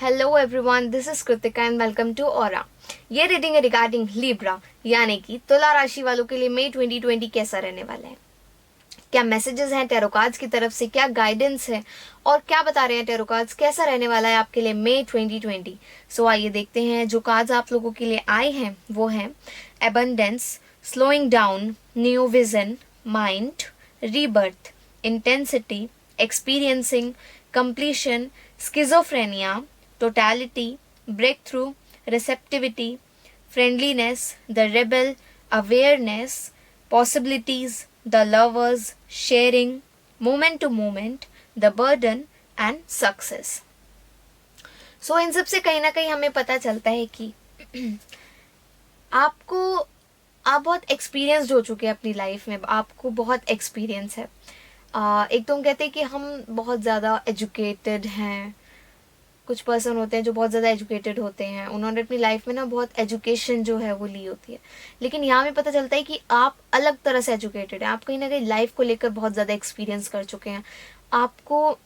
Hello everyone, this is Kritika and welcome to Aura. ये reading है regarding Libra यानी कि तुला राशि वालों के लिए मई 2020 कैसा रहने वाला है, क्या मैसेजेस हैं टैरो कार्ड्स की तरफ से, क्या गाइडेंस है और क्या बता रहे हैं टैरो कार्ड्स कैसा रहने वाला है आपके लिए मई 2020। सो आइए देखते हैं। जो कार्ड्स आप लोगों के लिए आए हैं वो हैं abundance, slowing down, new vision, mind, rebirth, intensity, experiencing, completion, schizophrenia, totality, breakthrough, receptivity, friendliness, the rebel, awareness, possibilities, the lovers, sharing, moment to moment, the burden and success. So इन सब से कहीं ना कहीं हमें पता चलता है कि आपको आप बहुत एक्सपीरियंसड हो चुके हैं अपनी लाइफ में, आपको बहुत एक्सपीरियंस है। एक तो हम कहते हैं कि हम बहुत ज़्यादा एजुकेटेड हैं। कुछ पर्सन होते हैं जो बहुत ज़्यादा एजुकेटेड होते हैं, उन्होंने अपनी लाइफ में ना बहुत एजुकेशन जो है वो ली होती है। लेकिन यहाँ में पता चलता है कि आप अलग तरह से एजुकेटेड हैं, आप कहीं ना कहीं लाइफ को लेकर बहुत ज़्यादा एक्सपीरियंस कर चुके हैं। आपको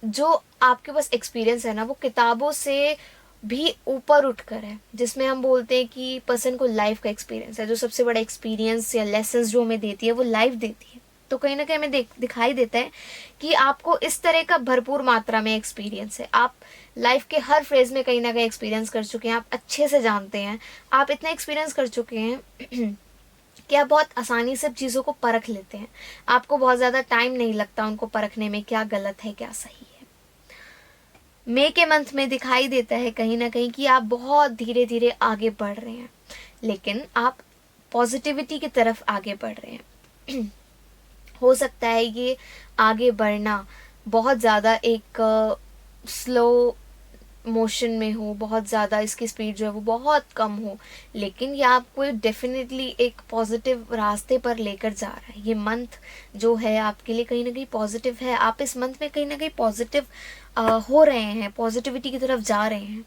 जो आपके पास एक्सपीरियंस है ना वो किताबों से भी ऊपर उठकर है, जिसमें हम बोलते हैं कि पर्सन को लाइफ का एक्सपीरियंस है। जो सबसे बड़ा एक्सपीरियंस या लेसन्स जो हमें देती है वो लाइफ देती है। तो कहीं ना कहीं हमें दिखाई देता है कि आपको इस तरह का भरपूर मात्रा में एक्सपीरियंस है। आप लाइफ के हर फेज में कहीं ना कहीं एक्सपीरियंस कर चुके हैं, आप अच्छे से जानते हैं, आप इतना एक्सपीरियंस कर चुके हैं कि आप बहुत आसानी से चीज़ों को परख लेते हैं। आपको बहुत ज़्यादा टाइम नहीं लगता उनको परखने में, क्या गलत है क्या सही है। मई के मंथ में दिखाई देता है कहीं ना कहीं कि आप बहुत धीरे धीरे आगे बढ़ रहे हैं, लेकिन आप पॉजिटिविटी की तरफ आगे बढ़ रहे हैं। हो सकता है ये आगे बढ़ना बहुत ज़्यादा एक स्लो मोशन में हो, बहुत ज़्यादा इसकी स्पीड जो है वो बहुत कम हो, लेकिन ये आपको डेफिनेटली एक पॉजिटिव रास्ते पर लेकर जा रहा है। ये मंथ जो है आपके लिए कहीं ना कहीं पॉजिटिव है। आप इस मंथ में कहीं ना कहीं पॉजिटिव हो रहे हैं, पॉजिटिविटी की तरफ जा रहे हैं।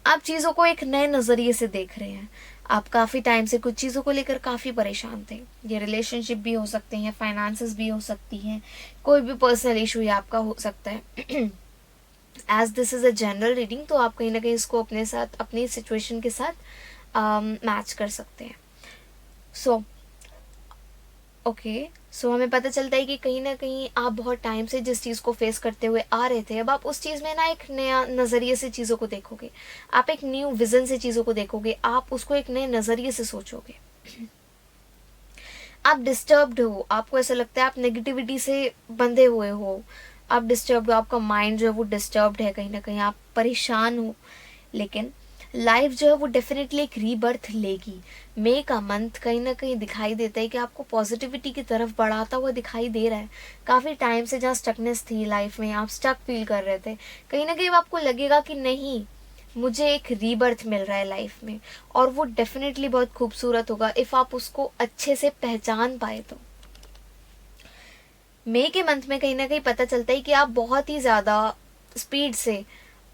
आप चीज़ों को एक नए नज़रिए से देख रहे हैं। आप काफ़ी टाइम से कुछ चीज़ों को लेकर काफ़ी परेशान थे। ये रिलेशनशिप भी हो सकते हैं, फाइनेंसेस भी हो सकती हैं, कोई भी पर्सनल इशू ही आपका हो सकता है। As this is a general reading, तो आप कहीं ना कहीं इसको अपने साथ, अपनी सिचुएशन के साथ मैच कर सकते हैं। सो सो हमें पता चलता है कि कहीं ना कहीं आप बहुत टाइम से जिस चीज़ को फेस करते हुए आ रहे थे, अब आप उस चीज़ में ना एक नया नज़रिए से चीज़ों को देखोगे, आप एक न्यू विजन से चीज़ों को देखोगे, आप उसको एक नए नज़रिए से सोचोगे। आप डिस्टर्ब्ड हो, आपको ऐसा लगता है आप नेगेटिविटी से बंधे हुए हो, आप डिस्टर्ब्ड हो, आपका माइंड जो है वो डिस्टर्ब्ड है, कहीं ना कहीं आप परेशान हो। लेकिन लाइफ जो है वो डेफिनेटली एक रीबर्थ लेगी। मई का मंथ कहीं ना कहीं दिखाई देता है कि आपको पॉजिटिविटी की तरफ बढ़ाता हुआ दिखाई दे रहा है। काफ़ी टाइम से जहाँ स्टकनेस थी लाइफ में, आप स्टक फील कर रहे थे, कहीं ना कहीं आपको लगेगा कि नहीं, मुझे एक रीबर्थ मिल रहा है लाइफ में, और वो डेफिनेटली बहुत खूबसूरत होगा इफ़ आप उसको अच्छे से पहचान पाए। तो मई के मंथ में कहीं ना कहीं पता चलता है कि आप बहुत ही ज़्यादा स्पीड से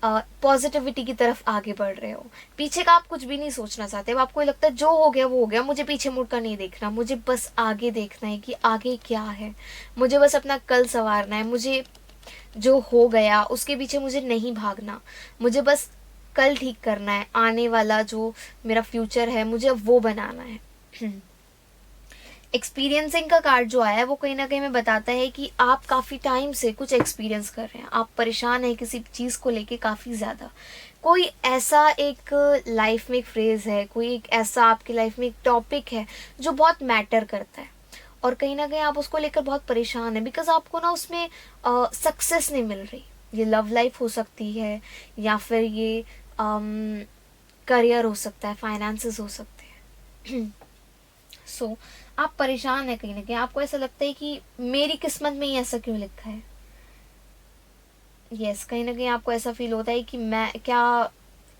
पॉजिटिविटी की तरफ आगे बढ़ रहे हो। पीछे का आप कुछ भी नहीं सोचना चाहते। अब आपको लगता है जो हो गया वो हो गया, मुझे पीछे मुड़कर नहीं देखना, मुझे बस आगे देखना है कि आगे क्या है, मुझे बस अपना कल संवारना है, मुझे जो हो गया उसके पीछे मुझे नहीं भागना, मुझे बस कल ठीक करना है, आने वाला जो मेरा फ्यूचर है मुझे वो बनाना है। एक्सपीरियंसिंग का कार्ड जो आया है वो कहीं ना कहीं में बताता है कि आप काफ़ी टाइम से कुछ एक्सपीरियंस कर रहे हैं, आप परेशान हैं किसी चीज़ को लेके काफ़ी ज़्यादा। कोई ऐसा एक लाइफ में एक फ्रेज़ है, कोई एक ऐसा आपकी लाइफ में एक टॉपिक है जो बहुत मैटर करता है, और कहीं ना कहीं आप उसको लेकर बहुत परेशान है बिकॉज आपको ना उसमें सक्सेस नहीं मिल रही। ये लव लाइफ हो सकती है, या फिर ये करियर हो सकता है, फाइनेंसेस हो सकते हैं। सो आप परेशान है कहीं ना कहीं, आपको ऐसा लगता है कि मेरी किस्मत में ही ऐसा क्यों लिखा है। यस, कहीं ना कहीं आपको ऐसा फील होता है कि मैं क्या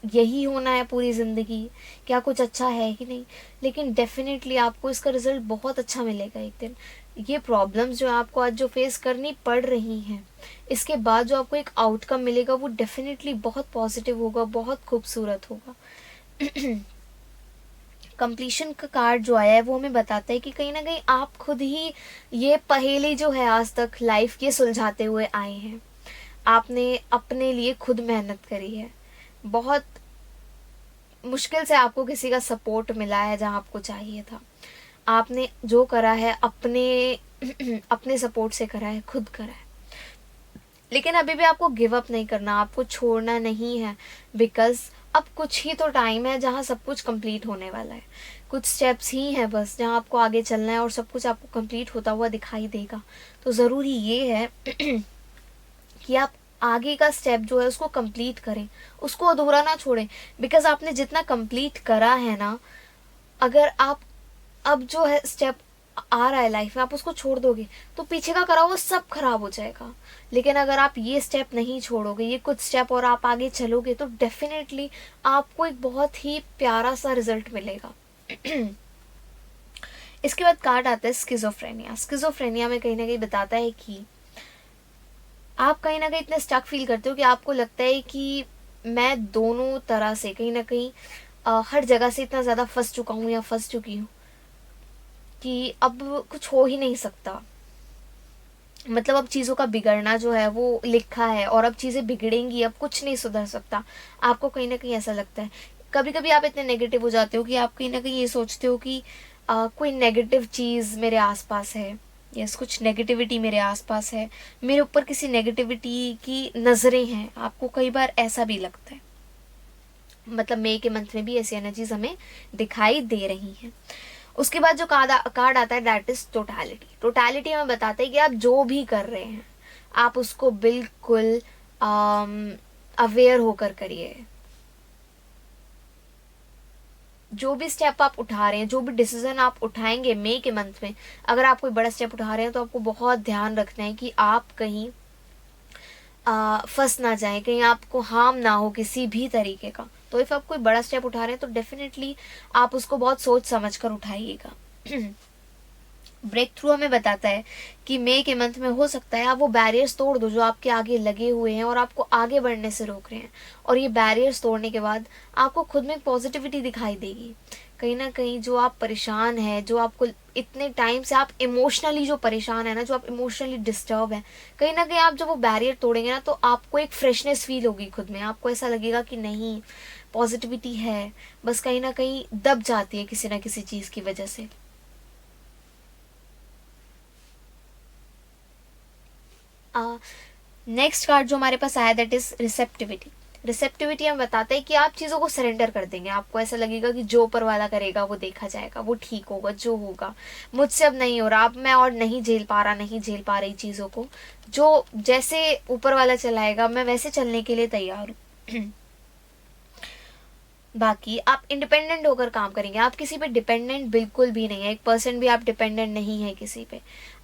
यही होना है पूरी ज़िंदगी, क्या कुछ अच्छा है ही नहीं। लेकिन डेफिनेटली आपको इसका रिजल्ट बहुत अच्छा मिलेगा एक दिन। ये प्रॉब्लम्स जो आपको आज जो फेस करनी पड़ रही हैं, इसके बाद जो आपको एक आउटकम मिलेगा वो डेफिनेटली बहुत पॉजिटिव होगा, बहुत खूबसूरत होगा। कंप्लीशन का कार्ड जो आया है वो हमें बताता है कि कहीं ना कहीं आप खुद ही ये पहेली जो है आज तक लाइफ के सुलझाते हुए आए हैं। आपने अपने लिए खुद मेहनत करी है, बहुत मुश्किल से आपको किसी का सपोर्ट मिला है जहाँ आपको चाहिए था। आपने जो करा है अपने अपने सपोर्ट से करा है, खुद करा है। लेकिन अभी भी आपको गिव अप नहीं करना, आपको छोड़ना नहीं है, बिकॉज अब कुछ ही तो टाइम है जहाँ सब कुछ कंप्लीट होने वाला है। कुछ स्टेप्स ही हैं बस जहाँ आपको आगे चलना है और सब कुछ आपको कंप्लीट होता हुआ दिखाई देगा। तो ज़रूरी ये है कि आप आगे का स्टेप जो है उसको कंप्लीट करें, उसको अधूरा ना छोड़ें। बिकॉज आपने जितना कंप्लीट करा है ना, अगर आप अब जो है स्टेप आ रहा है लाइफ में आप उसको छोड़ दोगे तो पीछे का करा हुआ सब खराब हो जाएगा। लेकिन अगर आप ये स्टेप नहीं छोड़ोगे, ये कुछ स्टेप और आप आगे चलोगे, तो डेफिनेटली आपको एक बहुत ही प्यारा सा रिजल्ट मिलेगा। इसके बाद कार्ड आता है स्किज़ोफ्रेनिया। स्किज़ोफ्रेनिया में कहीं ना कहीं बताता है कि आप कहीं ना कहीं इतने स्टक फील करते हो कि आपको लगता है कि मैं दोनों तरह से कहीं ना कहीं हर जगह से इतना ज़्यादा फंस चुका हूँ या फंस चुकी हूँ कि अब कुछ हो ही नहीं सकता। मतलब अब चीज़ों का बिगड़ना जो है वो लिखा है और अब चीज़ें बिगड़ेंगी, अब कुछ नहीं सुधर सकता। आपको कहीं ना कहीं ऐसा लगता है। कभी कभी आप इतने नेगेटिव हो जाते हो कि आप कहीं ना कहीं ये सोचते हो कि कोई नेगेटिव चीज़ मेरे आसपास है, यस कुछ नेगेटिविटी मेरे आसपास है, मेरे ऊपर किसी नेगेटिविटी की नज़रें हैं। आपको कई बार ऐसा भी लगता है। मतलब मई के मंथ में भी ऐसी एनर्जीज हमें दिखाई दे रही हैं। उसके बाद जो कार्ड आता है दैट इज टोटैलिटी। टोटैलिटी हमें बताता है कि आप जो भी कर रहे हैं आप उसको बिल्कुल अवेयर होकर करिए। जो भी स्टेप आप उठा रहे हैं, जो भी डिसीजन आप उठाएंगे मई के मंथ में, अगर आप कोई बड़ा स्टेप उठा रहे हैं तो आपको बहुत ध्यान रखना है कि आप कहीं फंस ना जाए, कहीं आपको हार्म ना हो किसी भी तरीके का। तो इफ आप कोई बड़ा स्टेप उठा रहे हैं तो डेफिनेटली आप उसको बहुत सोच समझ कर उठाइएगा। ब्रेक थ्रू हमें बताता है कि मई के मंथ में हो सकता है आप वो बैरियर्स तोड़ दो जो आपके आगे लगे हुए हैं और आपको आगे बढ़ने से रोक रहे हैं। और ये बैरियर्स तोड़ने के बाद आपको खुद में पॉजिटिविटी दिखाई देगी। कहीं ना कहीं जो आप परेशान है, जो आपको इतने टाइम से आप इमोशनली जो परेशान है ना, जो आप इमोशनली डिस्टर्ब है, कहीं ना कहीं आप जब वो बैरियर तोड़ेंगे ना तो आपको एक फ्रेशनेस फील होगी खुद में। आपको ऐसा लगेगा कि नहीं, पॉजिटिविटी है, बस कहीं ना कहीं दब जाती है किसी ना किसी चीज़ की वजह से। नेक्स्ट कार्ड जो हमारे पास आया दैट इज रिसेप्टिविटी। रिसेप्टिविटी हम बताते हैं कि आप चीज़ों को सरेंडर कर देंगे। आपको ऐसा लगेगा कि जो ऊपर वाला करेगा वो देखा जाएगा, वो ठीक होगा, जो होगा मुझसे अब नहीं हो रहा, अब मैं और नहीं झेल पा रहा, नहीं झेल पा रही चीज़ों को, जो जैसे ऊपर वाला चलाएगा मैं वैसे चलने के लिए तैयार हूँ। बाकी आप इंडिपेंडेंट होकर काम करेंगे, आप किसी पे डिपेंडेंट बिल्कुल भी नहीं है, 1% भी आप डिपेंडेंट नहीं है किसी पे।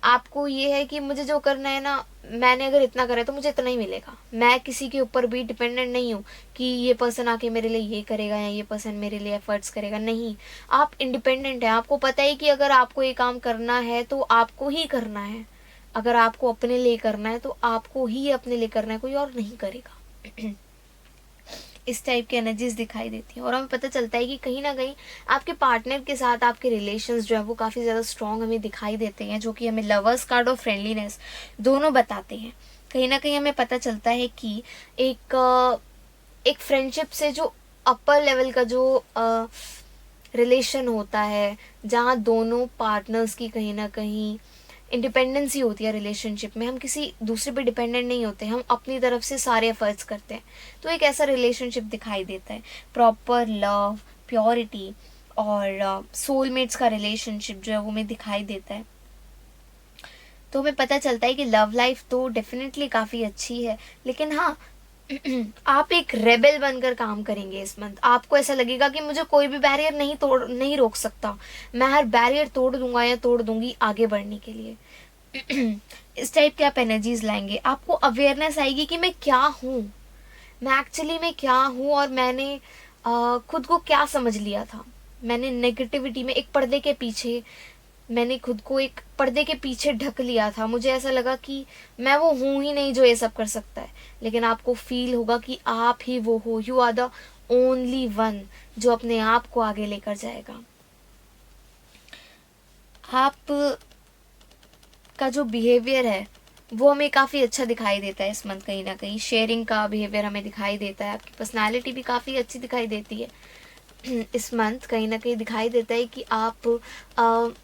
आपको ये है कि मुझे जो करना है ना, मैंने अगर इतना करा तो मुझे इतना ही मिलेगा। मैं किसी के ऊपर भी डिपेंडेंट नहीं हूँ कि ये पर्सन आके मेरे लिए ये करेगा या ये पर्सन मेरे लिए एफर्ट्स करेगा, नहीं। आप इंडिपेंडेंट हैं, आपको पता है कि अगर आपको ये काम करना है तो आपको ही करना है। अगर आपको अपने लिए करना है तो आपको ही अपने लिए करना है, कोई और नहीं करेगा। इस टाइप की एनर्जीज दिखाई देती हैं। और हमें पता चलता है कि कहीं ना कहीं आपके पार्टनर के साथ आपके रिलेशंस जो है वो काफ़ी ज़्यादा स्ट्रॉन्ग हमें दिखाई देते हैं, जो कि हमें लवर्स कार्ड और फ्रेंडलीनेस दोनों बताते हैं। कहीं ना कहीं हमें पता चलता है कि एक फ्रेंडशिप से जो अपर लेवल का जो रिलेशन होता है, जहाँ दोनों पार्टनर्स की कहीं ना कहीं इंडिपेंडेंसी होती है रिलेशनशिप में, हम किसी दूसरे पे डिपेंडेंट नहीं होते, हम अपनी तरफ से सारे एफर्ट्स करते हैं। तो एक ऐसा रिलेशनशिप दिखाई देता है, प्रॉपर लव, प्योरिटी और सोलमेट्स का रिलेशनशिप जो है वो हमें दिखाई देता है। तो हमें पता चलता है कि लव लाइफ तो डेफिनेटली काफ़ी अच्छी है, लेकिन हाँ आप एक रेबेल बनकर काम करेंगे इस मंथ। आपको ऐसा लगेगा कि मुझे कोई भी बैरियर नहीं रोक सकता, मैं हर बैरियर तोड़ दूंगा या तोड़ दूंगी आगे बढ़ने के लिए। इस टाइप के आप एनर्जीज लाएंगे। आपको अवेयरनेस आएगी कि मैं क्या हूँ, मैं एक्चुअली में क्या हूँ, और मैंने खुद को क्या समझ लिया था। मैंने नेगेटिविटी में एक पर्दे के पीछे, मैंने खुद को एक पर्दे के पीछे ढक लिया था। मुझे ऐसा लगा कि मैं वो हूँ ही नहीं जो ये सब कर सकता है। लेकिन आपको फील होगा कि आप ही वो हो, you are the only one जो अपने आप को आगे लेकर जाएगा। आप का जो बिहेवियर है वो हमें काफ़ी अच्छा दिखाई देता है इस मंथ। कहीं ना कहीं शेयरिंग का बिहेवियर हमें दिखाई देता है, आपकी पर्सनालिटी भी काफ़ी अच्छी दिखाई देती है इस मंथ। कहीं ना कहीं दिखाई देता है कि आप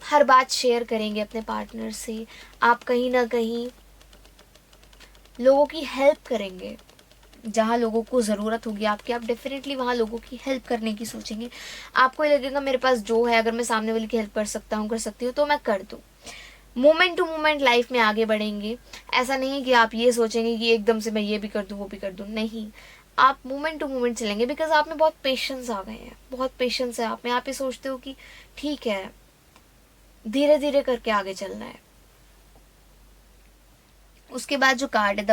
हर बात शेयर करेंगे अपने पार्टनर से, आप कहीं ना कहीं लोगों की हेल्प करेंगे, जहाँ लोगों को ज़रूरत होगी आपकी, आप डेफिनेटली वहाँ लोगों की हेल्प करने की सोचेंगे। आपको ये लगेगा मेरे पास जो है, अगर मैं सामने वाले की हेल्प कर सकता हूँ, कर सकती हूँ, तो मैं कर दूँ। मोमेंट टू मोमेंट लाइफ में आगे बढ़ेंगे। ऐसा नहीं है कि आप ये सोचेंगे कि एकदम से मैं ये भी कर दूँ वो भी कर दूँ, नहीं। आप मोमेंट टू मोमेंट चलेंगे, बिकॉज आप में बहुत पेशेंस आ गए हैं, बहुत पेशेंस है आप में। आप ये सोचते हो कि ठीक है, धीरे धीरे करके आगे चलना है। उसके बाद जो कार्ड है द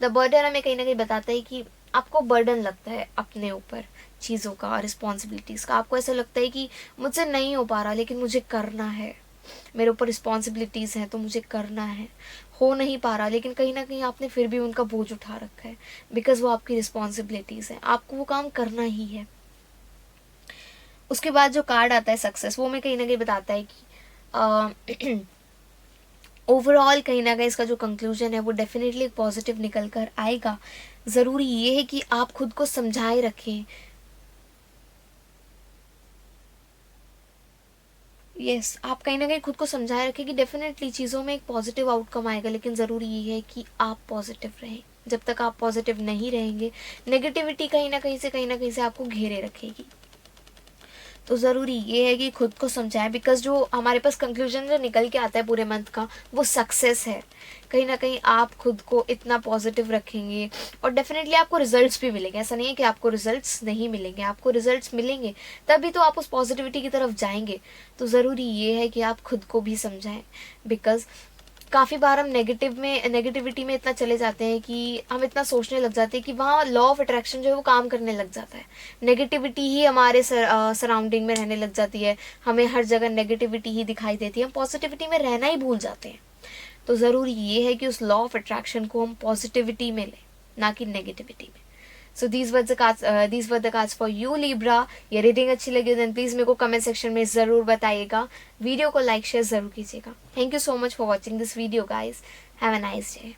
बर्डन हमें कहीं ना कहीं बताता है कि आपको बर्डन लगता है अपने ऊपर चीज़ों का, रिस्पॉन्सिबिलिटीज़ का। आपको ऐसा लगता है कि मुझसे नहीं हो पा रहा, लेकिन मुझे करना है, मेरे ऊपर रिस्पॉन्सिबिलिटीज़ हैं तो मुझे करना है। हो नहीं पा रहा, लेकिन कहीं ना कहीं आपने फिर भी उनका बोझ उठा रखा है, बिकॉज वो आपकी रिस्पॉन्सिबिलिटीज़ हैं, आपको वो काम करना ही है। उसके बाद जो कार्ड आता है सक्सेस, वो हमें कहीं ना कहीं बताता है कि ओवरऑल कहीं ना कहीं इसका जो कंक्लूजन है वो डेफिनेटली एक पॉजिटिव निकल कर आएगा। ज़रूरी ये है कि आप खुद को समझाए रखें। यस, आप कहीं ना कहीं खुद को समझाए रखें कि डेफिनेटली चीज़ों में एक पॉजिटिव आउटकम आएगा, लेकिन ज़रूरी ये है कि आप पॉजिटिव रहें। जब तक आप पॉजिटिव नहीं रहेंगे, नेगेटिविटी कहीं ना कहीं से आपको घेरे रखेगी। तो ज़रूरी ये है कि खुद को समझाएं, बिकॉज जो हमारे पास कंक्लूजन जो निकल के आता है पूरे मंथ का, वो सक्सेस है। कहीं ना कहीं आप खुद को इतना पॉजिटिव रखेंगे और डेफिनेटली आपको रिजल्ट्स भी मिलेंगे। ऐसा नहीं है कि आपको रिजल्ट्स नहीं मिलेंगे, आपको रिजल्ट्स मिलेंगे, तभी तो आप उस पॉजिटिविटी की तरफ जाएंगे। तो ज़रूरी ये है कि आप खुद को भी समझाएं, बिकॉज काफ़ी बार हम नेगेटिविटी में इतना चले जाते हैं कि हम इतना सोचने लग जाते हैं कि वहाँ लॉ ऑफ अट्रैक्शन जो है वो काम करने लग जाता है। नेगेटिविटी ही हमारे सराउंडिंग में रहने लग जाती है, हमें हर जगह नेगेटिविटी ही दिखाई देती है, हम पॉजिटिविटी में रहना ही भूल जाते हैं। तो ज़रूरी ये है कि उस लॉ ऑफ अट्रैक्शन को हम पॉजिटिविटी में लें, ना कि नेगेटिविटी में। So these were the cards for you Libra. ये रीडिंग अच्छी लगी देन प्लीज़ मेरे को कमेंट सेक्शन में ज़रूर बताइएगा। वीडियो को लाइक शेयर ज़रूर कीजिएगा। Thank you so much for watching this video guys. Have a nice day.